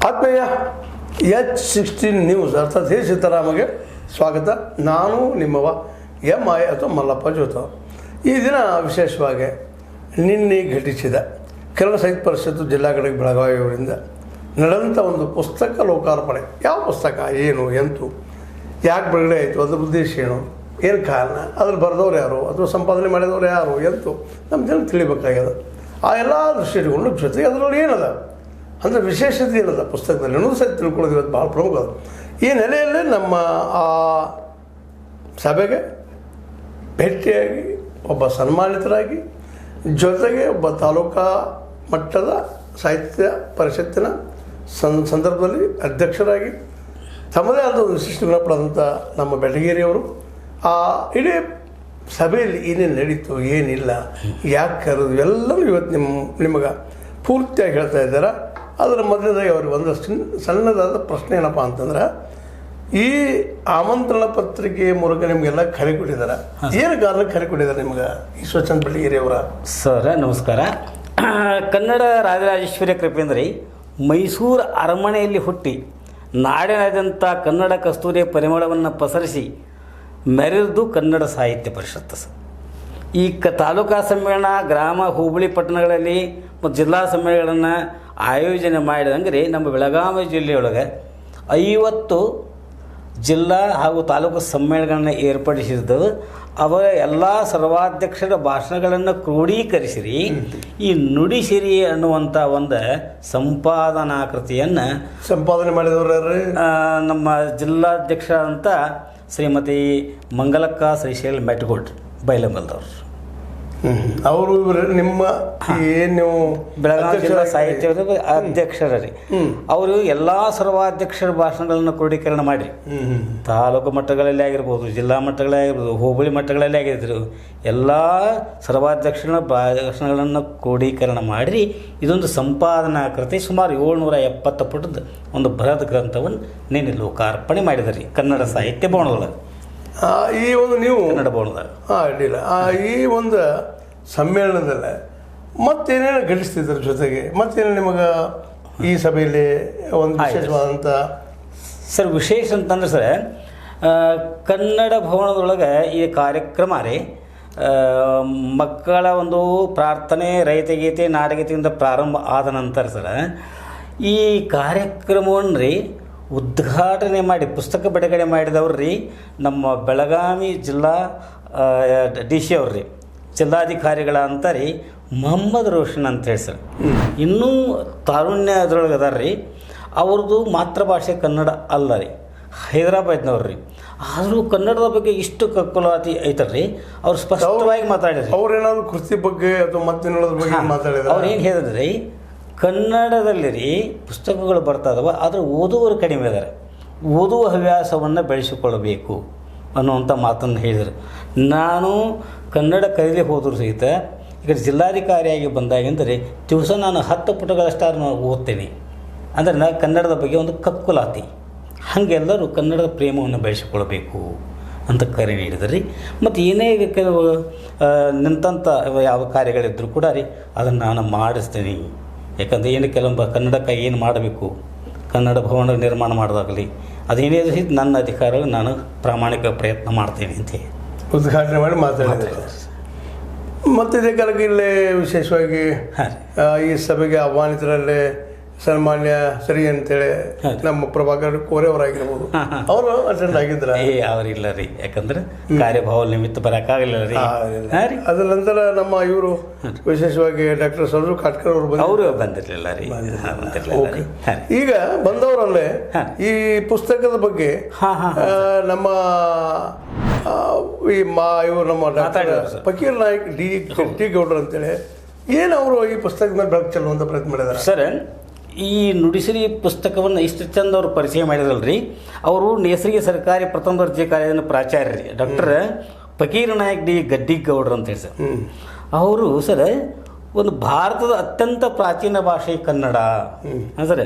ಆತ್ಮೀಯ H16 news ಅರ್ಥಾತ್ ಹೇ ಸೀತಾರಾಮಗೆ ಸ್ವಾಗತ. ನಾನು ನಿಮ್ಮವ MI ಅಥವಾ ಮಲ್ಲಪ್ಪ ಜೋತ. ಈ ದಿನ ವಿಶೇಷವಾಗಿ ನಿನ್ನೆ ಘಟಿಸಿದ ಕನ್ನಡ ಸಾಹಿತ್ಯ ಪರಿಷತ್ತು ಜಿಲ್ಲಾ ಘಟಕ ಬೆಳಗಾವಿಯವರಿಂದ ನಡೆದಂಥ ಒಂದು ಪುಸ್ತಕ ಲೋಕಾರ್ಪಣೆ. ಯಾವ ಪುಸ್ತಕ, ಏನು, ಎಂತು, ಯಾಕೆ ಬಿಡುಗಡೆ ಆಯಿತು, ಅದ್ರ ಉದ್ದೇಶ ಏನು ಕಾರಣ, ಅದ್ರ ಬರೆದವ್ರು ಯಾರು ಅಥವಾ ಸಂಪಾದನೆ ಮಾಡಿದವ್ರು ಯಾರು ಎಂತು ನಮ್ಮ ಜನ ತಿಳಿಬೇಕಾಗ್ಯದ. ಆ ಎಲ್ಲ ದೃಷ್ಟಿ ಇಟ್ಕೊಂಡು ಜೊತೆಗೆ ಅದರಲ್ಲಿ ಏನದ ಅಂದರೆ ವಿಶೇಷತೆ ಏನದ ಪುಸ್ತಕದಲ್ಲಿ ಅನ್ನೋದು ಸಹ ತಿಳ್ಕೊಳ್ಳೋದು ಇವತ್ತು ಭಾಳ ಪ್ರಮುಖ. ಈ ನೆಲೆಯಲ್ಲಿ ನಮ್ಮ ಆ ಸಭೆಗೆ ಭೇಟಿಯಾಗಿ ಒಬ್ಬ ಸನ್ಮಾನಿತರಾಗಿ ಜೊತೆಗೆ ಒಬ್ಬ ತಾಲೂಕಾ ಮಟ್ಟದ ಸಾಹಿತ್ಯ ಪರಿಷತ್ತಿನ ಸಂದರ್ಭದಲ್ಲಿ ಅಧ್ಯಕ್ಷರಾಗಿ ತಮ್ಮದೇ ಆದ ಒಂದು ವಿಶಿಷ್ಟ ಗುಣ ಪಡೆದಂಥ ನಮ್ಮ ಬೆಳಗೇರಿಯವರು ಆ ಇಡೀ ಸಭೆಯಲ್ಲಿ ಏನೇನು ನಡೀತು, ಏನಿಲ್ಲ, ಯಾಕೆ ಕರೆದು ಎಲ್ಲರೂ ಇವತ್ತು ನಿಮಗೆ ಪೂರ್ತಿಯಾಗಿ ಹೇಳ್ತಾ ಇದ್ದಾರೆ. ಅದರ ಮಧ್ಯದಾಗ ಅವ್ರಿಗೆ ಒಂದಷ್ಟು ಸಣ್ಣದಾದ ಪ್ರಶ್ನೆ ಏನಪ್ಪ ಅಂತಂದ್ರೆ, ಈ ಆಮಂತ್ರಣ ಪತ್ರಿಕೆ ಮೂಲಕ ನಿಮಗೆಲ್ಲ ಕರೆ ಕೊಟ್ಟಿದ್ದಾರೆ. ಏನು ಕಾರಣಕ್ಕೆ ಕರೆ ಕೊಟ್ಟಿದ್ದಾರೆ ನಿಮ್ಗೆ ಈಶ್ವರಚಂದ್ರ ಬೆಳಗೇರಿಯವರ? ಸರ್ ನಮಸ್ಕಾರ. ಕನ್ನಡ ರಾಜರಾಜೇಶ್ವರಿ ಕೃಪೇಂದ್ರಿ ಮೈಸೂರು ಅರಮನೆಯಲ್ಲಿ ಹುಟ್ಟಿ ನಾಡಿನಾದ್ಯಂತ ಕನ್ನಡ ಕಸ್ತೂರಿಯ ಪರಿಮಳವನ್ನು ಪಸರಿಸಿ ಮೆರೆದು ಕನ್ನಡ ಸಾಹಿತ್ಯ ಪರಿಷತ್ತು ಸರ್. ಈ ತಾಲೂಕಾ ಸಮ್ಮೇಳನ, ಗ್ರಾಮ, ಹೋಬಳಿ, ಪಟ್ಟಣಗಳಲ್ಲಿ ಮತ್ತು ಜಿಲ್ಲಾ ಸಮ್ಮೇಳನಗಳನ್ನು ಆಯೋಜನೆ ಮಾಡಿದಂಗೆ ನಮ್ಮ ಬೆಳಗಾವಿ ಜಿಲ್ಲೆಯೊಳಗೆ 50 ಜಿಲ್ಲಾ ಹಾಗೂ ತಾಲೂಕು ಸಮ್ಮೇಳನಗಳನ್ನು ಏರ್ಪಡಿಸಿದ್ದು. ಅವರ ಎಲ್ಲ ಸರ್ವಾಧ್ಯಕ್ಷರ ಭಾಷಣಗಳನ್ನು ಕ್ರೋಢೀಕರಿಸಿರಿ ಈ ನುಡಿಸಿರಿ ಅನ್ನುವಂಥ ಒಂದು ಸಂಪಾದನಾ ಕೃತಿಯನ್ನು ಸಂಪಾದನೆ ಮಾಡಿದವರು ನಮ್ಮ ಜಿಲ್ಲಾಧ್ಯಕ್ಷ ಅಂತ ಶ್ರೀಮತಿ ಮಂಗಲಕ್ಕ ಶ್ರೀಶೈಲ ಮೆಟ್ಗೋಡ್ ಬೈಲಂಗಲ್ದವ್ರು. ಅವರು ನಿಮ್ಮ ಏನು ಬೆಳಗಾವಿ ಜಿಲ್ಲಾ ಸಾಹಿತ್ಯ ಅಧ್ಯಕ್ಷರೇ. ಅವರು ಎಲ್ಲ ಸರ್ವಾಧ್ಯಕ್ಷರ ಭಾಷಣಗಳನ್ನು ಕ್ರೋಢೀಕರಣ ಮಾಡಿ ತಾಲೂಕು ಮಟ್ಟಗಳಲ್ಲಿ ಆಗಿರ್ಬೋದು, ಜಿಲ್ಲಾ ಮಟ್ಟಗಳಲ್ಲಿ ಆಗಿರ್ಬೋದು, ಹೋಬಳಿ ಮಟ್ಟಗಳಲ್ಲಿ ಆಗಿದ್ರು ಎಲ್ಲ ಸರ್ವಾಧ್ಯಕ್ಷರ ಭಾಷಣಗಳನ್ನು ಕ್ರೋಢೀಕರಣ ಮಾಡಿ ಇದೊಂದು ಸಂಪಾದನಾ ಕೃತಿ ಸುಮಾರು 770 ಪುಟದ ಒಂದು ಬೃಹತ್ ಗ್ರಂಥವನ್ನು ನಿನ್ನೆ ಲೋಕಾರ್ಪಣೆ ಮಾಡಿದ್ದಾರೆ ಕನ್ನಡ ಸಾಹಿತ್ಯ ಭವನದೊಳಗೆ. ಈ ಒಂದು ನೀವು ಕನ್ನಡ ಭವನದಾಗ ಅಡ್ಡಿಲ್ಲ ಈ ಒಂದು ಸಮ್ಮೇಳನದಲ್ಲೇ ಮತ್ತೇನೇನು ಘಟಿಸ್ತಿದ್ರ ಜೊತೆಗೆ ಮತ್ತೇನು ನಿಮಗೆ ಈ ಸಭೆಯಲ್ಲಿ ಒಂದು ವಿಶೇಷವಾದಂಥ ಸರ್ ವಿಶೇಷ ಅಂತಂದ್ರೆ ಸರ್, ಕನ್ನಡ ಭವನದೊಳಗೆ ಈ ಕಾರ್ಯಕ್ರಮ ರೀ ಮಕ್ಕಳ ಒಂದು ಪ್ರಾರ್ಥನೆ, ರೈತಗೀತೆ, ನಾಡಗೀತೆಯಿಂದ ಪ್ರಾರಂಭ ಆದ ನಂತರ ಸರ್ ಈ ಕಾರ್ಯಕ್ರಮವನ್ನು ರೀ ಉದ್ಘಾಟನೆ ಮಾಡಿ ಪುಸ್ತಕ ಬಿಡುಗಡೆ ಮಾಡಿದವ್ರು ರೀ ನಮ್ಮ ಬೆಳಗಾವಿ ಜಿಲ್ಲಾ DC ಅವ್ರು ರೀ, ಜಿಲ್ಲಾಧಿಕಾರಿಗಳ ಅಂತ ರೀ ಮೊಹಮ್ಮದ್ ರೋಷನ್ ಅಂತೇಳಿ ಸರ್. ಇನ್ನೂ ತಾರುಣ್ಯ ಅದ್ರೊಳಗೆ ಅದಾರ ರೀ. ಅವ್ರದ್ದು ಮಾತೃಭಾಷೆ ಕನ್ನಡ ಅಲ್ಲ ರೀ, ಹೈದರಾಬಾದ್ನವ್ರು ರೀ. ಆದರೂ ಕನ್ನಡದ ಬಗ್ಗೆ ಇಷ್ಟು ಕಕ್ಕುಲಾತಿ ಐತಲ್ರಿ, ಅವ್ರು ಸ್ಪಷ್ಟವಾಗಿ ಮಾತಾಡಿದ್ರಿ. ಅವ್ರೇನಾದ್ರು ಕೃತಿ ಬಗ್ಗೆ ಅಥವಾ ಮತ್ತೇನೋದ್ರ ಬಗ್ಗೆ ಮಾತಾಡಿದ್ರು. ಅವ್ರು ಏನು ಹೇಳಿದ್ರಿ, ಕನ್ನಡದಲ್ಲಿ ರೀ ಪುಸ್ತಕಗಳು ಬರ್ತಾ ಇದಾವೆ, ಆದರೆ ಓದುವರು ಕಡಿಮೆ ಇದ್ದಾರೆ, ಓದುವ ಹವ್ಯಾಸವನ್ನು ಬೆಳೆಸಿಕೊಳ್ಳಬೇಕು ಅನ್ನುವಂಥ ಮಾತನ್ನು ಹೇಳಿದರು. ನಾನು ಕನ್ನಡ ಕಲಿಯದೆ ಹೋದರೂ ಸಹಿತ ಈಗ ಜಿಲ್ಲಾಧಿಕಾರಿಯಾಗಿ ಬಂದಾಗೆಂದರೆ ದಿವಸ ನಾನು 10 ಪುಟಗಳಷ್ಟಾರು ನಾನು ಓದ್ತೇನೆ. ಅಂದರೆ ನಾನು ಕನ್ನಡದ ಬಗ್ಗೆ ಒಂದು ಕಕ್ಕುಲಾತಿ, ಹಾಗೆಲ್ಲರೂ ಕನ್ನಡದ ಪ್ರೇಮವನ್ನು ಬೆಳೆಸಿಕೊಳ್ಬೇಕು ಅಂತ ಕರೆ ನೀಡಿದ್ರಿ. ಮತ್ತು ಏನೇ ಕೆಲವು ನಿಂತಂಥ ಯಾವ ಕಾರ್ಯಗಳಿದ್ದರೂ ಕೂಡ ರೀ ಅದನ್ನು ನಾನು ಮಾಡಿಸ್ತೀನಿ. ಯಾಕಂದರೆ ಏನು ಕೆಲವೊಬ್ಬ ಕನ್ನಡಕ್ಕಾಗಿ ಏನು ಮಾಡಬೇಕು, ಕನ್ನಡ ಭವನ ನಿರ್ಮಾಣ ಮಾಡೋದಾಗಲಿ ಅದೇನೇ ಸಹಿತ ನನ್ನ ಅಧಿಕಾರ ನಾನು ಪ್ರಾಮಾಣಿಕ ಪ್ರಯತ್ನ ಮಾಡ್ತೀನಿ ಅಂತ ಉದ್ಘಾಟನೆ ಮಾಡಿ ಮಾತಾಡಿದ್ದಾರೆ. ಮತ್ತು ಇದೇ ಕಾಲಕ್ಕೆ ಇಲ್ಲೇ ವಿಶೇಷವಾಗಿ ಈ ಸಭೆಗೆ ಆಹ್ವಾನಿತರಲ್ಲೇ ಸನ್ಮಾನ್ಯ ಸರಿ ಅಂತೇಳಿ ನಮ್ಮ ಪ್ರಭಾಕರ್ ಕೋರೆ ಅವರಾಗಿರ್ಬೋದು, ಅವರು ಅಟೆಂಡ್ ಆಗಿದ್ರ? ಅವರಿಲ್ಲ ರೀ, ಯಾಕಂದ್ರೆ ಕಾರ್ಯಭಾವ ನಿಮಿತ್ತ ಬರೋಕ್ಕಾಗಲಿಲ್ಲ ರೀ. ಅದ್ರ ನಂತರ ನಮ್ಮ ಇವರು ವಿಶೇಷವಾಗಿ ಡಾಕ್ಟರ್ ಸರೋಜ್ ಕಾಟ್ಕರ್ ಅವರು ಬಂದಿರಲಿಲ್ಲ ರೀ. ಈಗ ಬಂದವರಲ್ಲೇ ಈ ಪುಸ್ತಕದ ಬಗ್ಗೆ ನಮ್ಮ ಇವರು ನಮ್ಮ ಡಾಕ್ಟರ್ ಫಕೀರ್ ನಾಯ್ಕ್ ಡಿ ಗೌಡ್ರು ಅಂತೇಳಿ ಏನು ಅವರು ಈ ಪುಸ್ತಕದ ಮೇಲೆ ಬೆಳಕು ಚೆಲ್ಲುವಂಥ ಪ್ರಯತ್ನ ಮಾಡಿದ್ದಾರೆ ಸರ್. ಈ ನುಡಿಸಿರಿ ಪುಸ್ತಕವನ್ನು ಇಷ್ಟು ಚಂದ ಅವರು ಪರಿಚಯ ಮಾಡಿದಲ್ರಿ. ಅವರು ನೇಸರಿಗೆ ಸರ್ಕಾರಿ ಪ್ರಥಮ ದರ್ಜೆ ಕಾಲೇಜಿನ ಪ್ರಾಚಾರ್ಯ ರೀ ಡಾಕ್ಟರ್ ಫಕೀರ್ ನಾಯಕ್ ಡಿ ಗಡ್ಡಿಗೌಡ್ರು ಅಂತೇಳಿ ಸರ್. ಅವರು ಸರ್ ಒಂದು ಭಾರತದ ಅತ್ಯಂತ ಪ್ರಾಚೀನ ಭಾಷೆ ಕನ್ನಡ ಅಂದರೆ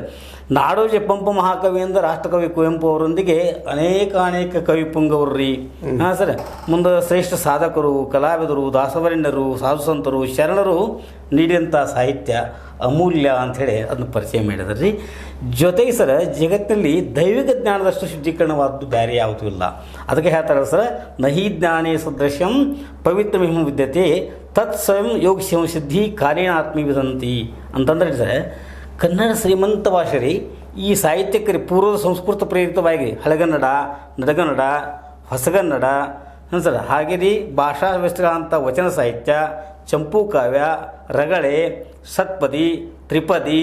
ನಾಡೋಜ ಪಂಪ ಮಹಾಕವಿಯಿಂದ ರಾಷ್ಟ್ರಕವಿ ಕುವೆಂಪು ಅವರೊಂದಿಗೆ ಅನೇಕ ಕವಿ ಪುಂಗವರ್ರಿ ಹಾಂ ಸರ್ ಮುಂದೆ ಶ್ರೇಷ್ಠ ಸಾಧಕರು ಕಲಾವಿದರು ದಾಸವರೇಣ್ಯರು ಸಾಧು ಸಂತರು ಶರಣರು ನೀಡಿದಂಥ ಸಾಹಿತ್ಯ ಅಮೂಲ್ಯ ಅಂಥೇಳಿ ಅದನ್ನು ಪರಿಚಯ ಮಾಡಿದ್ರಿ. ಜೊತೆಗೆ ಸರ್ ಜಗತ್ತಿನಲ್ಲಿ ದೈವಿಕ ಜ್ಞಾನದಷ್ಟು ಶುದ್ಧೀಕರಣವಾದದ್ದು ಬೇರೆ ಯಾವುದೂ ಇಲ್ಲ. ಅದಕ್ಕೆ ಹೇಳ್ತಾರೆ ಸರ್, ನಹಿ ಜ್ಞಾನೇ ಸದೃಶ್ಯಂ ಪವಿತ್ರಮಿಹಂ ವಿದ್ಯತೆ ತತ್ ಸ್ವಯಂ ಯೋಗ ಶಿವ ಸಿದ್ಧಿ ಕಾರ್ಯಣಾತ್ಮಿ ವಿದಂತಿ ಅಂತಂದ್ರೆ ಸರ್, ಕನ್ನಡ ಶ್ರೀಮಂತ ಭಾಷೆ ರೀ. ಈ ಸಾಹಿತ್ಯಕ್ಕೆ ರೀ ಪೂರ್ವದ ಸಂಸ್ಕೃತ ಪ್ರೇರಿತವಾಗಿ ಹಳೆಗನ್ನಡ, ನಡಗನ್ನಡ, ಹೊಸಗನ್ನಡ ಸರ್, ಹಾಗೆ ರೀ ಭಾಷಾ ವ್ಯವಸ್ಥೆಗಳಂಥ ವಚನ ಸಾಹಿತ್ಯ, ಚಂಪೂ ಕಾವ್ಯ, ರಗಳೆ, ಷಟ್ಪದಿ, ತ್ರಿಪದಿ,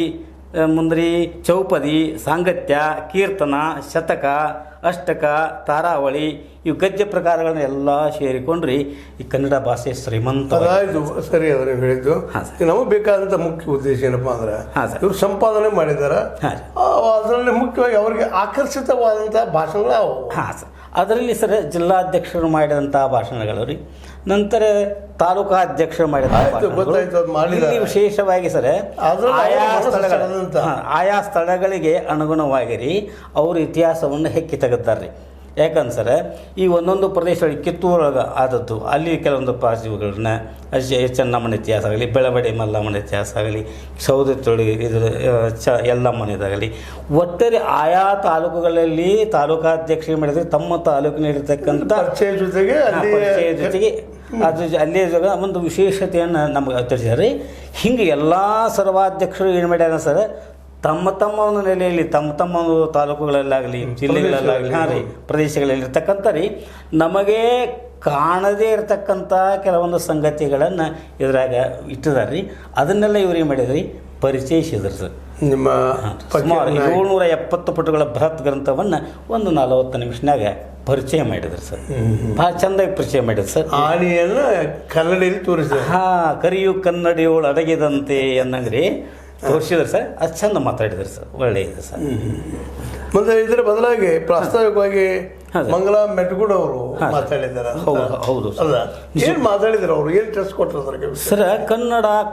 ಮುಂದ್ರಿ ಚೌಪದಿ, ಸಾಂಗತ್ಯ, ಕೀರ್ತನ, ಶತಕ, ಅಷ್ಟಕ, ತಾರಾವಳಿ ಇವು ಗದ್ಯ ಪ್ರಕಾರಗಳನ್ನ ಎಲ್ಲ ಸೇರಿಕೊಂಡ್ರಿ ಈ ಕನ್ನಡ ಭಾಷೆ ಶ್ರೀಮಂತ. ಅದಾಯ್ತು, ಸರಿ ಅವರೇ ಹೇಳಿದ್ದು. ನಮಗೆ ಬೇಕಾದಂಥ ಮುಖ್ಯ ಉದ್ದೇಶ ಏನಪ್ಪಾ ಅಂದ್ರೆ ಇವ್ರು ಸಂಪಾದನೆ ಮಾಡಿದ್ದಾರೆ, ಅದರಲ್ಲಿ ಮುಖ್ಯವಾಗಿ ಅವರಿಗೆ ಆಕರ್ಷಿತವಾದಂಥ ಭಾಷಣಗಳು ಹಾಂ ಸರ್. ಅದರಲ್ಲಿ ಸರ್ ಜಿಲ್ಲಾಧ್ಯಕ್ಷರು ಮಾಡಿದಂಥ ಭಾಷಣಗಳು ರೀ, ನಂತರ ತಾಲೂಕಾ ಅಧ್ಯಕ್ಷರು ಮಾಡಿದ ವಿಶೇಷವಾಗಿ ಸರ್ ಆಯಾ ಸ್ಥಳಗಳಿಗೆ ಅನುಗುಣವಾಗಿ ರೀ ಅವರು ಇತಿಹಾಸವನ್ನು ಹೆಕ್ಕಿ ತೆಗೆದಾರೆ ರೀ. ಯಾಕಂದ್ರೆ ಸರ್ ಈ ಒಂದೊಂದು ಪ್ರದೇಶಗಳಿಗೆ ಕಿತ್ತೂರೊಳಗೆ ಆದದ್ದು ಅಲ್ಲಿ ಕೆಲವೊಂದು ಪಾಸಿಗಳನ್ನ ಚೆನ್ನಮ್ಮನ ಇತಿಹಾಸ ಆಗಲಿ, ಬೆಳವಡಿ ಮಲ್ಲಮ್ಮನ ಇತಿಹಾಸ ಆಗಲಿ, ಸೌದತ್ತೊಳಗೆ ಇದು ಎಲ್ಲಮ್ಮನದಾಗಲಿ, ಒಟ್ಟಾರೆ ಆಯಾ ತಾಲೂಕುಗಳಲ್ಲಿ ತಾಲೂಕಾಧ್ಯಕ್ಷರು ಮಾಡಿದರೆ ತಮ್ಮ ತಾಲೂಕಿನಲ್ಲಿರ್ತಕ್ಕಂಥ ಪರಿಚಯ ಜೊತೆಗೆ ಅದು ಅಲ್ಲೇ ಒಂದು ವಿಶೇಷತೆಯನ್ನು ನಮಗೆ ತಿಳಿಸಿದ್ದಾರೆ. ಹಿಂಗೆ ಎಲ್ಲ ಸರ್ವಾಧ್ಯಕ್ಷರು ಏನು ಮಾಡ್ಯಾರ ಸರ್, ತಮ್ಮ ಒಂದು ನೆಲೆಯಲ್ಲಿ ತಮ್ಮ ಒಂದು ತಾಲೂಕುಗಳಲ್ಲಾಗಲಿ ಜಿಲ್ಲೆಗಳಲ್ಲಾಗಲಿ ಹಾಂ ರೀ ಪ್ರದೇಶಗಳಲ್ಲಿರ್ತಕ್ಕಂಥ ರೀ ನಮಗೆ ಕಾಣದೇ ಇರತಕ್ಕಂಥ ಕೆಲವೊಂದು ಸಂಗತಿಗಳನ್ನು ಇದ್ರಾಗ ಇಟ್ಟಿದ್ದಾರೆ ರೀ. ಅದನ್ನೆಲ್ಲ ಇವ್ರು ಏನು ಮಾಡಿದ್ರಿ, ಪರಿಚಯಿಸಿದ್ರು ಸರ್. ನಿಮ್ಮ ಸುಮಾರು 770 ಪುಟಗಳ ಬೃಹತ್ ಗ್ರಂಥವನ್ನು ಒಂದು 40 ನಿಮಿಷನಾಗ ಪರಿಚಯ ಮಾಡಿದ್ರು ಸರ್. ಭಾಳ ಚೆಂದಾಗಿ ಪರಿಚಯ ಮಾಡಿದ್ರು ಸರ್. ಆಣಿಯನ್ನು ಕನ್ನಡಿಯಲ್ಲಿ ತೋರಿಸಿದ್ರು. ಹಾಂ, ಕರಿಯು ಕನ್ನಡಿಯೋಳು ಅಡಗಿದಂತೆ ಅನ್ನಂಗ್ರಿ ತೋರಿಸಿದ್ರು ಸರ್. ಅದು ಚಂದ ಮಾತಾಡಿದ್ರು ಸರ್, ಒಳ್ಳೆಯದು ಸರ್. ಮತ್ತೆ ಇದರ ಬದಲಾಗಿ ಪ್ರಾಸ್ತಾವಿಕವಾಗಿ ಮಂಗಲಾ ಮೆಟ್ಗೂಡ್ ಅವರು ಮಾತಾಡಿದ್ದಾರೆ. ಹೌದು ಅಲ್ಲ, ಏನು ಮಾತಾಡಿದ್ರು ಅವರು, ಏನು ಟೆಸ್ಟ್ ಕೊಟ್ಟರು ಸರ್?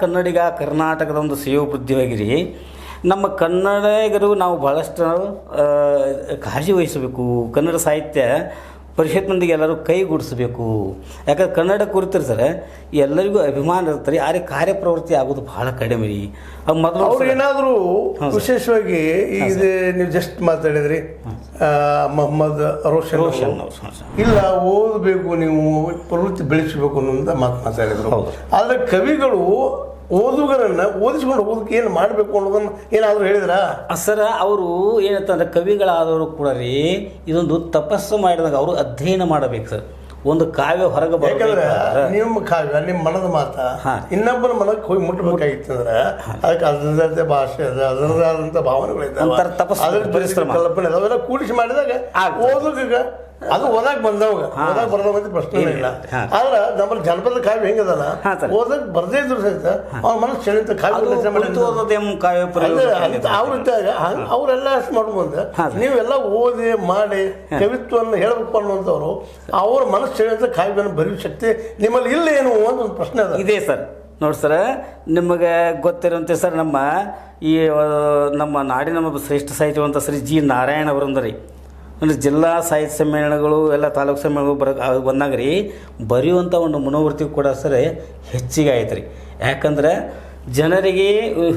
ಕನ್ನಡಿಗ ಕರ್ನಾಟಕದ ಒಂದು ಸೇವಾಬುದ್ಧಿಯಾಗಿರಿ ನಮ್ಮ ಕನ್ನಡಿಗರು ನಾವು ಭಾಳಷ್ಟು ಕಾಳಜಿ ವಹಿಸಬೇಕು. ಕನ್ನಡ ಸಾಹಿತ್ಯ ಪರಿಷತ್ನೊಂದಿಗೆ ಎಲ್ಲರೂ ಕೈಗೂಡಿಸಬೇಕು. ಯಾಕಂದ್ರೆ ಕನ್ನಡ ಕುರಿತರು ಸರ್ ಎಲ್ಲರಿಗೂ ಅಭಿಮಾನ ಇರ್ತಾರೆ, ಆದರೆ ಕಾರ್ಯಪ್ರವೃತ್ತಿ ಆಗೋದು ಭಾಳ ಕಡಿಮೆ ರೀ. ಮೊದಲು ಅವ್ರು ಏನಾದರೂ ವಿಶೇಷವಾಗಿ ಈಗ ನೀವು ಜಸ್ಟ್ ಮಾತಾಡಿದ್ರಿ ಮೊಹಮ್ಮದ್ ರೋಷನ್ ಇಲ್ಲ ಓದಬೇಕು, ನೀವು ಪ್ರವೃತ್ತಿ ಬೆಳೆಸಬೇಕು ಅನ್ನೋಂಥ ಮಾತಾಡಿದ್ರು. ಆದರೆ ಕವಿಗಳು ಓದುಗರನ್ನು ಓದಿಸ್ಕೊಂಡು ಹೋಗೋದಕ್ಕೆ ಏನು ಮಾಡಬೇಕು ಅನ್ನೋದನ್ನು ಏನಾದರೂ ಹೇಳಿದ್ರ ಸರ್? ಅವರು ಏನಂತಂದ್ರೆ ಕವಿಗಳಾದವರು ಕೂಡ ರೀ ಇದೊಂದು ತಪಸ್ಸು ಮಾಡಿದಾಗ ಅವರು ಅಧ್ಯಯನ ಮಾಡಬೇಕು ಸರ್. ಒಂದು ಕಾವ್ಯ ಹೊರಗೆ ಯಾಕಂದ್ರೆ ನಿಮ್ಮ ಕಾವ್ಯ ನಿಮ್ಮ ಮನದ ಮಾತ ಇನ್ನೊಬ್ಬರ ಮನಕ್ಕೆ ಹೋಗಿ ಮುಟ್ಟಬೇಕಾಗಿತ್ತು ಅಂದ್ರೆ ಅದಕ್ಕೆ ಅದರದೇ ಭಾಷೆ ಅದ, ಅದರದೇ ಆದಂಥ ಭಾವನೆಗಳಿದ್ದಾವೆ, ಕಲ್ಪನೆ ಅವೆಲ್ಲ ಕೂಡಿಸಿ ಮಾಡಿದಾಗ ಓದುಗ ಅದು ಓದಾಕ್ ಬಂದವಾಗ ಓದಾಕ್ ಬರ್ದವಂತ ಪ್ರಶ್ನೆ ಇಲ್ಲ. ಆದ್ರೆ ನಮ್ಮಲ್ಲಿ ಜನಪದ ಕಾವ್ಯ ಹೆಂಗದಲ್ಲ, ಓದಕ್ ಬರ್ದೇ ಇದ್ರು ಸಹಿತ ಅವ್ರ ಮನಸ್ಸು ಸೆಳೆಂತ ಕಾವ್ಯ ಅವ್ರಿದ್ದಾಗ ಅವರೆಲ್ಲ ಅಷ್ಟು ಮಾಡ್ಬಂದ ನೀವೆಲ್ಲ ಓದಿ ಮಾಡಿ ಕವಿತ್ವವನ್ನು ಹೇಳ್ಬೇಕು ಅನ್ನುವಂಥವ್ರು ಅವ್ರ ಮನಸ್ಸು ಸೆಳೆಂತ ಕಾವ್ಯವನ್ನು ಬರೆಯುವ ಶಕ್ತಿ ನಿಮ್ಮಲ್ಲಿ ಇಲ್ಲ ಏನು ಅಂತ ಒಂದು ಪ್ರಶ್ನೆ ಅದ. ಇದೆ ಸರ್. ನೋಡಿ ಸರ್, ನಿಮಗೆ ಗೊತ್ತಿರುವಂತೆ ಸರ್ ನಮ್ಮ ನಾಡಿನ ಶ್ರೇಷ್ಠ ಸಾಹಿತ್ಯವಂತ ಶ್ರೀ ಜಿ ನಾರಾಯಣ ಅವರಂದ್ರಿ ಅಂದರೆ ಜಿಲ್ಲಾ ಸಾಹಿತ್ಯ ಸಮ್ಮೇಳನಗಳು ಎಲ್ಲ ತಾಲೂಕು ಸಮ್ಮೇಳನಗಳು ಬಂದಾಗ ರೀ ಬರೆಯುವಂಥ ಒಂದು ಮನೋವೃತ್ತಿ ಕೂಡ ಸರ್ ಹೆಚ್ಚಿಗೆ ಆಯ್ತು ರೀ. ಯಾಕಂದ್ರೆ ಜನರಿಗೆ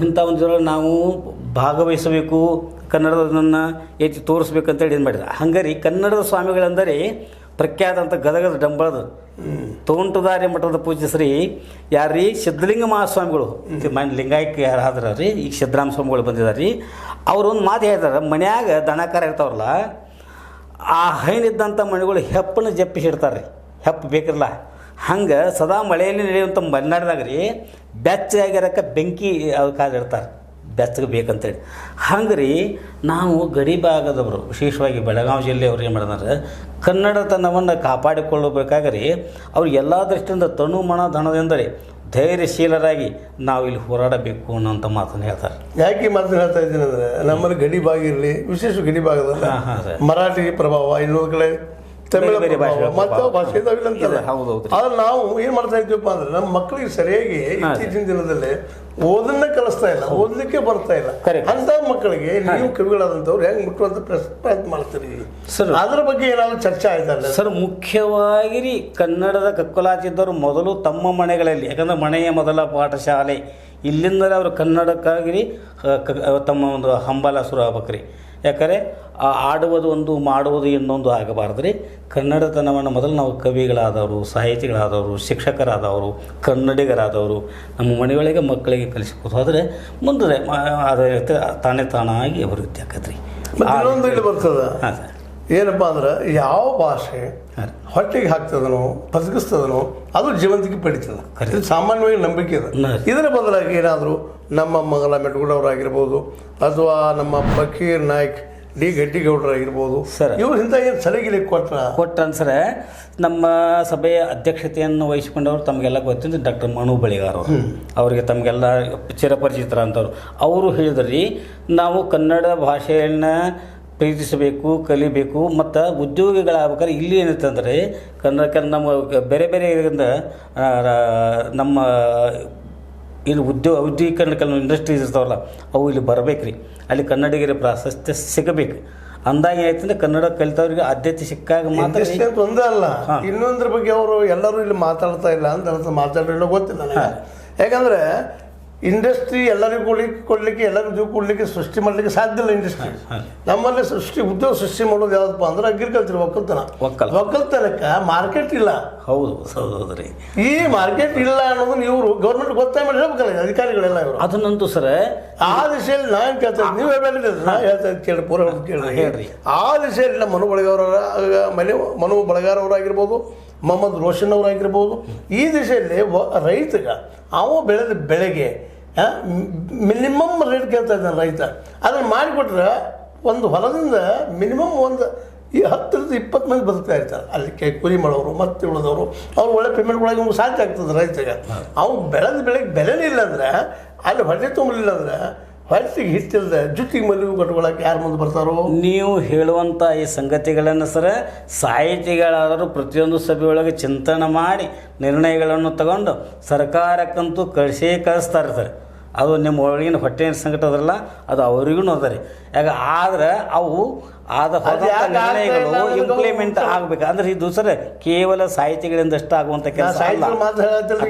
ಇಂಥ ಒಂದು ನಾವು ಭಾಗವಹಿಸಬೇಕು, ಕನ್ನಡದನ್ನು ಎತ್ತಿ ತೋರಿಸ್ಬೇಕಂತೇಳಿ ಏನು ಮಾಡಿದ್ರು. ಹಂಗಾರಿ ಕನ್ನಡದ ಸ್ವಾಮಿಗಳಂದರೆ ಪ್ರಖ್ಯಾತ ಗದಗದ ಡಂಬಳದ ತೋಂಟದಾರಿ ಮಠದ ಪೂಜ್ಯ ಶ್ರೀ ಯಾರೀ ಸಿದ್ಧಲಿಂಗ ಮಹಾಸ್ವಾಮಿಗಳು ಲಿಂಗಾಯಕ್ಕೆ ಯಾರಾದ್ರ ರೀ, ಈಗ ಸಿದ್ದರಾಮ ಸ್ವಾಮಿಗಳು ಬಂದಿದ್ದಾರೆ ರೀ. ಅವ್ರು ಒಂದು ಮಾತು ಹೇಳ್ತಾರೆ, ಮನ್ಯಾಗ ದನಕಾರ ಇರ್ತಾವ್ರಲ್ಲ ಆ ಹೈನಿದ್ದಂಥ ಮನೆಗಳು ಹೆಪ್ಪನ್ನು ಜಪ್ಪಿಸಿಡ್ತಾರೆ ರೀ, ಹೆಪ್ಪು ಬೇಕಿರಲ್ಲ. ಹಂಗೆ ಸದಾ ಮಳೆಯಲ್ಲಿ ನಡೆಯುವಂಥ ಮಲೆನಾಡಿದಾಗ ರೀ ಬೆಚ್ಚಗಾಗಿರಕ್ಕೆ ಬೆಂಕಿ ಅದು ಕಾದಿಡ್ತಾರೆ, ಬೆಚ್ಚಗೆ ಬೇಕಂತೇಳಿ. ಹಂಗೆ ರೀ ನಾವು ಗಡಿ ಭಾಗದವರು ವಿಶೇಷವಾಗಿ ಬೆಳಗಾವಿ ಜಿಲ್ಲೆಯವ್ರು ಏನು ಮಾಡಿದ್ರೆ ಕನ್ನಡತನವನ್ನು ಕಾಪಾಡಿಕೊಳ್ಳಬೇಕಾಗ್ರಿ ಅವ್ರು ಎಲ್ಲ ದೃಷ್ಟಿಯಿಂದ ತನು ಮನ ಧನದಿಂದ ರೀ ಧೈರ್ಯಶೀಲರಾಗಿ ನಾವು ಇಲ್ಲಿ ಹೋರಾಡಬೇಕು ಅನ್ನೋಂಥ ಮಾತನ್ನು ಹೇಳ್ತಾರೆ. ಯಾಕೆ ಮಾತನ್ನು ಹೇಳ್ತಾ ಇದ್ದೀನಿ ಅಂದರೆ ನಮ್ಮಲ್ಲಿ ಗಡಿ ಭಾಗ ಇರಲಿ, ವಿಶೇಷ ಗಡಿ ಭಾಗದಲ್ಲಿ ಮರಾಠಿ ಪ್ರಭಾವ, ಇನ್ನೊಂದು ಕಡೆ ತಮಿಳು ಬೇರೆ ಬೇರೆ ಭಾಷೆಗಳ ಮತ್ತು ಭಾಷೆ ಇದಾವಿಲ್ಲ ಅಂತಲ್ಲ. ಹೌದು. ಆದ್ರೆ ನಾವು ಏನು ಮಾಡ್ತಾ ಇದ್ದೀವಪ್ಪ ಅಂದ್ರೆ ನಮ್ಮ ಮಕ್ಕಳಿಗೆ ಸರಿಯಾಗಿ ಇತ್ತೀಚಿನ ದಿನದಲ್ಲಿ ಓದನ್ನ ಕಲಿಸ್ತಾ ಇಲ್ಲ, ಓದಲಿಕ್ಕೆ ಬರ್ತಾ ಇಲ್ಲ. ಅಂತ ಮಕ್ಕಳಿಗೆ ನೀವು ಕವಿಗಳಾದಂಥವ್ರು ಹೆಂಗೆ ಮುಟ್ಟುವಂತ ಪ್ರಯತ್ನ ಮಾಡ್ತೀರಿ ಸರ್? ಅದ್ರ ಬಗ್ಗೆ ಏನಾದ್ರು ಚರ್ಚೆ ಆಯ್ತಲ್ಲ ಸರ್? ಮುಖ್ಯವಾಗಿ ರೀ ಕನ್ನಡದ ಕಕ್ಕುಲಾಚಿದ್ದವರು ಮೊದಲು ತಮ್ಮ ಮನೆಗಳಲ್ಲಿ, ಯಾಕಂದ್ರೆ ಮನೆಯ ಮೊದಲ ಪಾಠಶಾಲೆ ಇಲ್ಲಿಂದಲೇ ಅವರು ಕನ್ನಡಕ್ಕಾಗಿ ತಮ್ಮ ಒಂದು ಹಂಬಲ ಶುರು ಆಗ್ಬೇಕ್ರಿ. ಯಾಕಂದರೆ ಆಡುವುದು ಒಂದು ಮಾಡುವುದು ಇನ್ನೊಂದು ಆಗಬಾರ್ದು ರೀ. ಕನ್ನಡತನವನ್ನು ಮೊದಲು ನಾವು ಕವಿಗಳಾದವರು, ಸಾಹಿತಿಗಳಾದವರು, ಶಿಕ್ಷಕರಾದವರು, ಕನ್ನಡಿಗರಾದವರು ನಮ್ಮ ಮನೆಯೊಳಗೆ ಮಕ್ಕಳಿಗೆ ಕಲಿಸ್ಬೋದು. ಆದರೆ ಮುಂದೆ ಅದೇ ತಾನೇ ತಾನಾಗಿ ಅಭಿವೃದ್ಧಿ ಆಕತ್ರಿ. ಇನ್ನೊಂದು ಇಲ್ಲಿ ಬರ್ತದೆ. ಹಾಂ ಸರ್. ಏನಪ್ಪ ಅಂದ್ರೆ ಯಾವ ಭಾಷೆ ಹೊಟ್ಟೆಗೆ ಹಾಕ್ತದನೋ ಬದುಕಿಸ್ತದನೋ ಅದು ಜೀವಂತಿಕೆ ಪಡಿತದೆ. ಇದು ಸಾಮಾನ್ಯವಾಗಿ ನಂಬಿಕೆ ಇದೆ. ಇದರ ಬದಲಾಗಿ ಏನಾದರೂ ನಮ್ಮ ಮಂಗಲ ಮೆಟ್ಗೂಡವರಾಗಿರ್ಬೋದು ಅಥವಾ ನಮ್ಮ ಫಕೀರ್ ನಾಯ್ಕ್ ಡಿ ಗಡ್ಡಿಗೌಡರಾಗಿರ್ಬೋದು ಸರ್, ಇವ್ರು ಇಂಥ ಏನು ಸಲಹೆಗೆ ಕೊಟ್ಟನ್ಸರೆ ನಮ್ಮ ಸಭೆಯ ಅಧ್ಯಕ್ಷತೆಯನ್ನು ವಹಿಸಿಕೊಂಡವರು ತಮಗೆಲ್ಲ ಗೊತ್ತಿದ್ದು ಡಾಕ್ಟರ್ ಮನು ಬಳಿಗಾರ್ ಅವರು. ಅವರಿಗೆ ತಮಗೆಲ್ಲ ಚಿರಪರಿಚಿತರ ಅಂತವ್ರು. ಅವರು ಹೇಳಿದ್ರಿ, ನಾವು ಕನ್ನಡ ಭಾಷೆಯನ್ನು ಪ್ರೀತಿಸಬೇಕು, ಕಲಿಬೇಕು ಮತ್ತು ಉದ್ಯೋಗಿಗಳಾಗ್ಬೇಕಾದ್ರೆ ಇಲ್ಲಿ ಏನಿರ್ತಂದರೆ ಕನ್ನಡ ನಮ್ಮ ಬೇರೆ ಬೇರೆ ಇದರಿಂದ ನಮ್ಮ ಇಲ್ಲಿ ಉದ್ಯೋಗೀಕರಣ ಕೆಲವು ಇಂಡಸ್ಟ್ರೀಸ್ ಇರ್ತಾವಲ್ಲ ಅವು ಇಲ್ಲಿ ಬರಬೇಕು ರೀ. ಅಲ್ಲಿ ಕನ್ನಡಿಗರ ಪ್ರಾಶಸ್ತ್ಯ ಸಿಗಬೇಕು. ಅಂದಾಗ ಏನಾಯ್ತಂದ್ರೆ ಕನ್ನಡ ಕಲಿತವ್ರಿಗೆ ಆದ್ಯತೆ ಸಿಕ್ಕಾಗ ಮಾತ್ರ ಒಂದೇ ಅಲ್ಲ, ಇನ್ನೊಂದ್ರ ಬಗ್ಗೆ ಅವರು ಎಲ್ಲರೂ ಇಲ್ಲಿ ಮಾತಾಡ್ತಾ ಇಲ್ಲ ಅಂತ ಮಾತಾಡೋ ಗೊತ್ತಿಲ್ಲ ನನಗೆ. ಯಾಕಂದ್ರೆ ಇಂಡಸ್ಟ್ರಿ ಎಲ್ಲರಿಗೂ ಕೊಡ್ಲಿಕ್ಕೆ ಎಲ್ಲರಿಗೂ ಕೊಡ್ಲಿಕ್ಕೆ ಸೃಷ್ಟಿ ಮಾಡ್ಲಿಕ್ಕೆ ಸಾಧ್ಯ ಇಲ್ಲ. ಇಂಡಸ್ಟ್ರಿ ನಮ್ಮಲ್ಲಿ ಉದ್ಯೋಗ ಸೃಷ್ಟಿ ಮಾಡೋದು ಯಾವ್ದಪ್ಪ ಅಂದ್ರೆ ಅಗ್ರಿಕಲ್ಚರ್, ಒಕ್ಕಲ್ತನಕ್ಕೆ ಮಾರ್ಕೆಟ್ ಇಲ್ಲ. ಹೌದು ಹೌದ್ರಿ. ಈ ಮಾರ್ಕೆಟ್ ಇಲ್ಲ ಅನ್ನೋದನ್ನ ಇವರು ಗೌರ್ಮೆಂಟ್ ಗೊತ್ತಾಗ ಮಾಡಿ ಹೇಳ್ಬೇಕಲ್ಲ ಅಧಿಕಾರಿಗಳೆಲ್ಲ. ಇವರು ಅದನ್ನಂತೂ ಸರ್ ಆ ದಿಶೆಯಲ್ಲಿ ನಾನು ಕೇಳ್ತಾ ನೀವೇ ಹೇಳ್ತಾ ಕೇಳಿ ಪೂರ ಕೇಳಿ. ಆ ದಿಶೆಯಲ್ಲಿ ನಮ್ಮ ಮನು ಬಳಗಾರವರಾಗಿರ್ಬೋದು, ಮೊಹಮ್ಮದ್ ರೋಷನ್ ಅವರಾಗಿರ್ಬೋದು, ಈ ದಿಶೆಯಲ್ಲಿ ರೈತಗ ಅವ ಬೆಳೆದ ಬೆಳೆಗೆ ಮಿನಿಮಮ್ ರೇಟ್ ಕೇಳ್ತಾ ಇದ್ದಾನೆ ರೈತ. ಅದನ್ನು ಮಾಡಿಕೊಟ್ರೆ ಒಂದು ಹೊಲದಿಂದ ಮಿನಿಮಮ್ ಒಂದು 10-20 ಮಂದಿ ಬದುಕ್ತಾ ಇರ್ತಾರೆ. ಅಲ್ಲಿ ಕೂಲಿ ಮಾಡೋರು ಮತ್ತು ಉಳಿದವರು ಅವ್ರು ಒಳ್ಳೆ ಪೇಮೆಂಟ್ಗಳಾಗಿ ನಮ್ಗೆ ಸಾಧ್ಯ ಆಗ್ತದೆ ರೈತಗೆ. ಅವ್ನು ಬೆಳೆದ ಬೆಳೆಗೆ ಬೆಲೆನೇ ಇಲ್ಲ ಅಂದರೆ, ಅಲ್ಲಿ ಹೊಟ್ಟೆ ತುಂಬಲಿಲ್ಲ ಅಂದರೆ ಹೊಟ್ಟಿಗೆ ಹಿಟ್ಟಿಲ್ಲದೆ ಜುಟ್ಟಿಗೆ ಮಲ್ಲಿಗೆ ಕಟ್ಕೊಳಕ್ಕೆ ಯಾರು ಮುಂದೆ ಬರ್ತಾರೋ? ನೀವು ಹೇಳುವಂಥ ಈ ಸಂಗತಿಗಳನ್ನು ಸರ ಸಾಹಿತಿಗಳಾದರೂ ಪ್ರತಿಯೊಂದು ಸಭೆಯೊಳಗೆ ಚಿಂತನೆ ಮಾಡಿ ನಿರ್ಣಯಗಳನ್ನು ತಗೊಂಡು ಸರ್ಕಾರಕ್ಕಂತೂ ಕಳಿಸ್ತಾರೆ ಸರ್. ಅದು ನಿಮ್ಮ ಒಳಗಿನ ಹೊಟ್ಟೆಯ ಸಂಕಟ ಅದರಲ್ಲ, ಅದು ಅವರಿಗೂ ಅದ ರೀ. ಯಾಕೆ ಆದ್ರೆ ಅವು ನಿರ್ಣಯಗಳು ಇಂಪ್ಲಿಮೆಂಟ್ ಆಗ್ಬೇಕು. ಅಂದ್ರೆ ಇದು ಸರ್ ಕೇವಲ ಸಾಹಿತಿಗಳಿಂದಷ್ಟು ಆಗುವಂಥ ಕೆಲಸ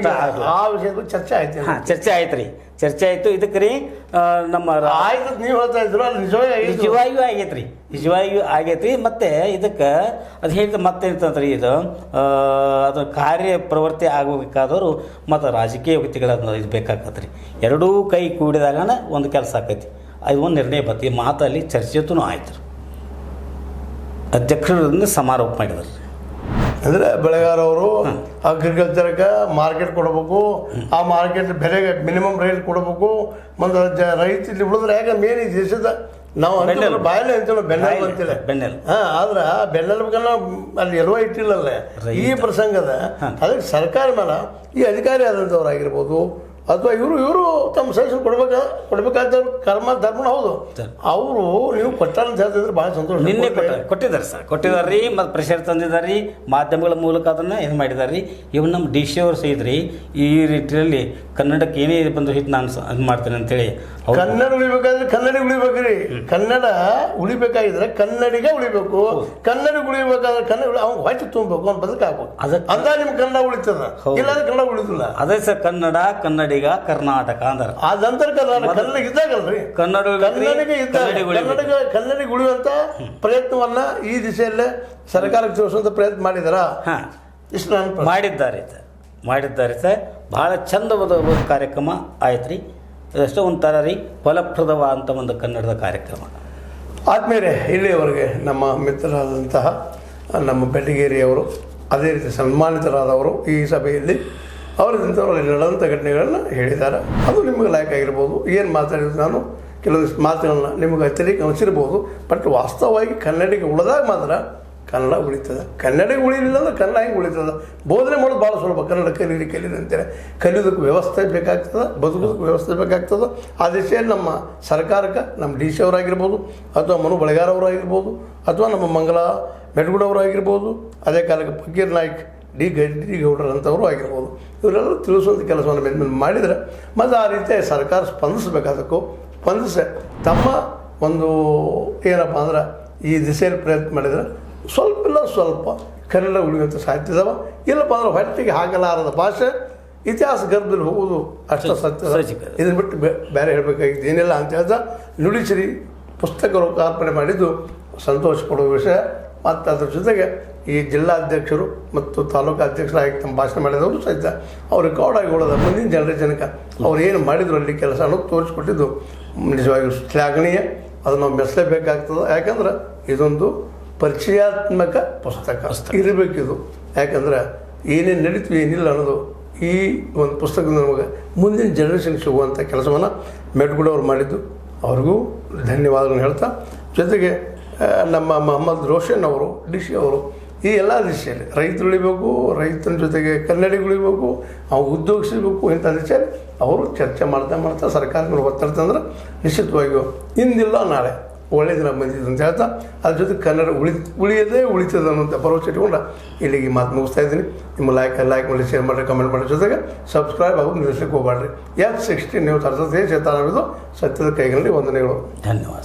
ಚರ್ಚೆ ಆಯ್ತು. ಚರ್ಚೆ ಆಯ್ತು ರೀ, ಚರ್ಚೆ ಆಯಿತು. ಇದಕ್ಕೆ ರೀ ನಮ್ಮ ನೀವು ಹೇಳ್ತಾ ಇದ್ರು ನಿಜವಾಗಿಯೂ ಆಗೈತೆ ರೀ, ಆಗೈತಿ. ಮತ್ತು ಇದಕ್ಕೆ ಅದು ಹೇಳಿದ ಮತ್ತೇನಂತಂದ್ರೆ ಇದು ಅದು ಕಾರ್ಯ ಪ್ರವೃತ್ತಿ ಆಗಬೇಕಾದವರು ಮತ್ತು ರಾಜಕೀಯ ವ್ಯಕ್ತಿಗಳನ್ನು ಇದು ಬೇಕಾಗತ್ತೆ ರೀ. ಎರಡೂ ಕೈ ಕೂಡಿದಾಗನ ಒಂದು ಕೆಲಸ ಆಕೈತಿ. ಅದು ಒಂದು ನಿರ್ಣಯ ಬತ್ತಿ ಮಾತಲ್ಲಿ ಚರ್ಚೆತೂ ಆಯ್ತು ರೀ. ಅಧ್ಯಕ್ಷರಿಂದ ಸಮಾರೋಪ ಮಾಡಿದ್ರು. ಅಂದರೆ ಬೆಳೆಗಾರವರು ಅಗ್ರಿಕಲ್ಚರ್ಗೆ ಮಾರ್ಕೆಟ್ ಕೊಡಬೇಕು, ಆ ಮಾರ್ಕೆಟ್ ಬೆಲೆಗೆ ಮಿನಿಮಮ್ ರೇಟ್ ಕೊಡಬೇಕು. ಮತ್ತು ರೈತ ಇಲ್ಲಿ ಉಳಿದ್ರೆ ಯಾಕೆ ಮೇನ್ ಈ ದೇಶದ ನಾವು ಬಾಯಲ್ಲೇ ಅಂತೀವಿ ಬೆನ್ನೆಲು ಅಂತಿಲ್ಲ. ಆದ್ರೆ ಬೆನ್ನೆಲುಬನ್ನ ಅಲ್ಲಿ ಎಲ್ಲೋ ಇಟ್ಟಿಲ್ಲಲ್ಲ ಈ ಪ್ರಸಂಗದ. ಅದಕ್ಕೆ ಸರ್ಕಾರ ಮೇಲೆ ಈ ಅಧಿಕಾರಿ ಆದಂಥವ್ರಾಗಿರ್ಬೋದು ಅಥವಾ ಇವರು ತಮ್ಮ ಸಜೆಷನ್ ಕೊಡಬೇಕಾದವ್ರು ಕರ್ಮ ಧರ್ಮನ ಹೌದು. ಅವರು ನೀವು ಕೊಟ್ಟಾರ ಅಂತ ಹೇಳ್ತಿದ್ರೆ ಭಾಳ ಸಂತೋಷ. ನಿನ್ನೆ ಕೊಟ್ಟಿದ್ದಾರೆ ಸರ್, ಕೊಟ್ಟಿದ್ದಾರೆ ರೀ. ಮತ್ತು ಪ್ರೆಷರ್ ತಂದಿದ್ದಾರೆ ರೀ, ಮಾಧ್ಯಮಗಳ ಮೂಲಕ ಅದನ್ನು ಇದು ಮಾಡಿದ್ದಾರೆ ರೀ. ಇವ್ನು ನಮ್ಮ ಡಿ ಸಿ ಅವ್ರು ಸಹಿತ ರೀ ಈ ರೀತಿಯಲ್ಲಿ ಕನ್ನಡಕ್ಕೆ ಏನೇ ಬಂದು ಹಿಟ್ಟು ನಾನು ಇದು ಮಾಡ್ತೇನೆ ಅಂತೇಳಿ. ಕನ್ನಡ ಉಳಿಬೇಕಾದ್ರೆ ಕನ್ನಡಿಗ ಉಳಿಬೇಕ್ರಿ. ಕನ್ನಡ ಉಳಿಬೇಕಾಗಿದ್ರೆ ಕನ್ನಡಿಗ ಉಳಿಬೇಕು. ಕನ್ನಡಿಗ ಉಳಿಬೇಕಾದ್ರೆ ಕನ್ನಡ ಅವ್ನು ಹೊಟ್ಟೆ ತುಂಬಬೇಕು, ಅವ್ನು ಬದುಕಾಗಬೇಕು. ಅಂದ ನಿಮ್ ಕನ್ನಡ ಉಳಿತದ, ಇಲ್ಲಾಂದ್ರೆ ಕನ್ನಡ ಉಳಿದಿಲ್ಲ. ಅದೇ ಸರ್ ಕನ್ನಡ, ಕನ್ನಡಿಗ, ಕರ್ನಾಟಕ ಅಂದ್ರೆ ಅದಂತರ ಕನ್ನಡ ಇದ್ದಾಗಲ್ರಿ. ಕನ್ನಡಿಗ ಉಳಿಯುವಂತ ಪ್ರಯತ್ನವನ್ನ ಈ ದಿಶೆಯಲ್ಲೇ ಸರ್ಕಾರಕ್ಕೆ ತೋರಿಸುವಂತ ಪ್ರಯತ್ನ ಮಾಡಿದಾರ. ಇಷ್ಟು ನಾನು ಮಾಡಿದ್ದಾರೆ ಸರ್. ಬಹಳ ಚಂದವಾದ ಒಂದು ಕಾರ್ಯಕ್ರಮ ಆಯ್ತು ರೀ. ಎಷ್ಟೋ ಒಂಥರ ರೀ ಫಲಪ್ರದವಾದಂಥ ಒಂದು ಕನ್ನಡದ ಕಾರ್ಯಕ್ರಮ. ಆದ್ಮೇಲೆ ಇಲ್ಲಿಯವರೆಗೆ ನಮ್ಮ ಮಿತ್ರರಾದಂತಹ ನಮ್ಮ ಬೆಟಗೇರಿಯವರು, ಅದೇ ರೀತಿ ಸನ್ಮಾನಿತರಾದವರು ಈ ಸಭೆಯಲ್ಲಿ ಅವರಿಂಥವರಲ್ಲಿ ನಡೆದಂಥ ಘಟನೆಗಳನ್ನು ಹೇಳಿದ್ದಾರೆ. ಅದು ನಿಮಗೆ ಲೈಕ್ ಆಗಿರ್ಬೋದು. ಏನು ಮಾತಾಡಿದ್ರು ನಾನು ಕೆಲವೊಂದಿಷ್ಟು ಮಾತುಗಳನ್ನ ನಿಮಗೆ ಅತಿರೇಕ ಅನಿಸಿರ್ಬೋದು. ಬಟ್ ವಾಸ್ತವವಾಗಿ ಕನ್ನಡಿಗ ಉಳಿದಾಗ ಮಾತ್ರ ಕನ್ನಡ ಉಳಿತದೆ. ಕನ್ನಡ ಉಳಿಲಿಲ್ಲ ಅಂದ್ರೆ ಕನ್ನಡ ಹೆಂಗೆ ಉಳಿತದೆ? ಬೋಧನೆ ಮಾಡೋದು ಭಾಳ ಸುಲಭ. ಕನ್ನಡ ಕಲೀರಿ ಅಂತೇಳಿ ಕಲಿಯೋದಕ್ಕೆ ವ್ಯವಸ್ಥೆ ಬೇಕಾಗ್ತದೆ, ಬದುಕೋದಕ್ಕೆ ವ್ಯವಸ್ಥೆ ಬೇಕಾಗ್ತದೆ. ಆ ದಿಶೆಯಲ್ಲಿ ನಮ್ಮ ಸರ್ಕಾರಕ್ಕೆ ನಮ್ಮ ಡಿ ಸಿ ಅವರಾಗಿರ್ಬೋದು, ಅಥವಾ ಮನು ಬಳೆಗಾರ್ ಅವರಾಗಿರ್ಬೋದು, ಅಥವಾ ನಮ್ಮ ಮಂಗಲ ಮೆಟ್ಗುಡವರಾಗಿರ್ಬೋದು, ಅದೇ ಕಾಲಕ್ಕೆ ಫಕೀರ್ ನಾಯ್ಕ್ ಡಿ ಗೌಡ್ರ ಅಂತವರು ಆಗಿರ್ಬೋದು, ಇವರೆಲ್ಲ ತಿಳಿಸುವಂಥ ಕೆಲಸವನ್ನು ಮೇಲೆ ಮಾಡಿದರೆ ಮತ್ತು ಆ ರೀತಿ ಸರ್ಕಾರ ಸ್ಪಂದಿಸಬೇಕಾದಕ್ಕೂ ಸ್ಪಂದಿಸಿ ತಮ್ಮ ಒಂದು ಏನಪ್ಪ ಅಂದ್ರೆ ಈ ದಿಸೆಯಲ್ಲಿ ಪ್ರಯತ್ನ ಮಾಡಿದರೆ ಸ್ವಲ್ಪ ಕನ್ನಡ ಉಳಿಯುವಂಥ ಸಾಧ್ಯ ಇದಾವೆ. ಇಲ್ಲಪ್ಪ ಅಂದ್ರೆ ಹೊಟ್ಟೆಗೆ ಹಾಕಲಾರದ ಭಾಷೆ ಇತಿಹಾಸ ಗರ್ಭದಲ್ಲಿ ಹೋಗುವುದು ಅಷ್ಟ ಸತ್ಯ. ಇದನ್ನು ಬಿಟ್ಟು ಬೇರೆ ಹೇಳಬೇಕಾಗಿದ್ದು ಏನಿಲ್ಲ ಅಂತ ಹೇಳ್ತಾ ನುಡಿಸಿರಿ ಪುಸ್ತಕ ಲೋಕಾರ್ಪಣೆ ಮಾಡಿದ್ದು ಸಂತೋಷ ಪಡುವ ವಿಷಯ. ಮತ್ತು ಅದ್ರ ಜೊತೆಗೆ ಈ ಜಿಲ್ಲಾಧ್ಯಕ್ಷರು ಮತ್ತು ತಾಲೂಕು ಅಧ್ಯಕ್ಷರಾಗಿ ತಮ್ಮ ಭಾಷಣ ಮಾಡಿದವರು ಸಹಿತ ಅವ್ರು ರೆಕಾರ್ಡ್ ಆಗಿ ಉಳಿದ ಮುಂದಿನ ಜನರೇಷನ್ಗೆ ಅವ್ರು ಏನು ಮಾಡಿದ್ರು ಅಲ್ಲಿ ಕೆಲಸ ಅನ್ನೋದು ತೋರಿಸ್ಕೊಟ್ಟಿದ್ದು ನಿಜವಾಗಿಯೂ ಶ್ಲಾಘನೀಯ. ಅದನ್ನು ನಾವು ಮೆಚ್ಚಲೇಬೇಕಾಗ್ತದೆ. ಯಾಕಂದ್ರೆ ಇದೊಂದು ಪರಿಚಯಾತ್ಮಕ ಪುಸ್ತಕ ಇರಬೇಕಿದು. ಯಾಕಂದ್ರೆ ಏನೇನು ನಡೀತು ಏನಿಲ್ಲ ಅನ್ನೋದು ಈ ಒಂದು ಪುಸ್ತಕದಿಂದ ನಮಗೆ ಮುಂದಿನ ಜನರೇಷನ್ಗೆ ಸಿಗುವಂಥ ಕೆಲಸವನ್ನು ಮೆಟ್ಗುಡವ್ರು ಮಾಡಿದ್ದು ಅವ್ರಿಗೂ ಧನ್ಯವಾದಗಳನ್ನು ಹೇಳ್ತಾ, ಜೊತೆಗೆ ನಮ್ಮ ಮೊಹಮ್ಮದ್ ರೋಷನ್ ಅವರು ಡಿ ಸಿ ಅವರು ಈ ಎಲ್ಲ ದಿಶೆಯಲ್ಲಿ ರೈತರು ಉಳಿಬೇಕು, ರೈತನ ಜೊತೆಗೆ ಕನ್ನಡಿಗ ಉಳಿಬೇಕು, ಅವ್ರು ಉದ್ಯೋಗ ಸಿಗಬೇಕು, ಇಂಥ ದಿಶೆಯಲ್ಲಿ ಅವರು ಚರ್ಚೆ ಮಾಡ್ತಾ ಸರ್ಕಾರಗಳು ಒತ್ತಡ್ತಂದ್ರೆ ನಿಶ್ಚಿತವಾಗಿಯೂ ಇಂದಿಲ್ಲ ನಾಳೆ ಒಳ್ಳೆಯ ದಿನ ಬಂದಿದ್ದು ಅಂತ ಹೇಳ್ತಾ ಅದ್ರ ಜೊತೆ ಕನ್ನಡ ಉಳಿಯದೇ ಉಳಿತದೆ ಅನ್ನೋಂಥ ಭರವಸೆ ಇಟ್ಕೊಂಡು ಇಲ್ಲಿಗೆ ಮಾತು ಮುಗಿಸ್ತಾ ಇದ್ದೀನಿ. ನಿಮ್ಮ ಲೈಕ್ ಮಾಡಿ, ಶೇರ್ ಮಾಡಿರಿ, ಕಮೆಂಟ್ ಮಾಡೋ ಜೊತೆಗೆ ಸಬ್ಸ್ಕ್ರೈಬ್ ಆಗೋದು ನಿಲ್ಲಿಸಲಿಕ್ಕೆ ಹೋಗ್ಬೇಡ್ರಿ. F16 ನ್ಯೂಸ್ ಅರ್ಥಾತ್ ಚೇತನವಿದು ಸತ್ಯದ ಕೈಗಳಲ್ಲಿ ವಂದನೆಗಳು. ಧನ್ಯವಾದ.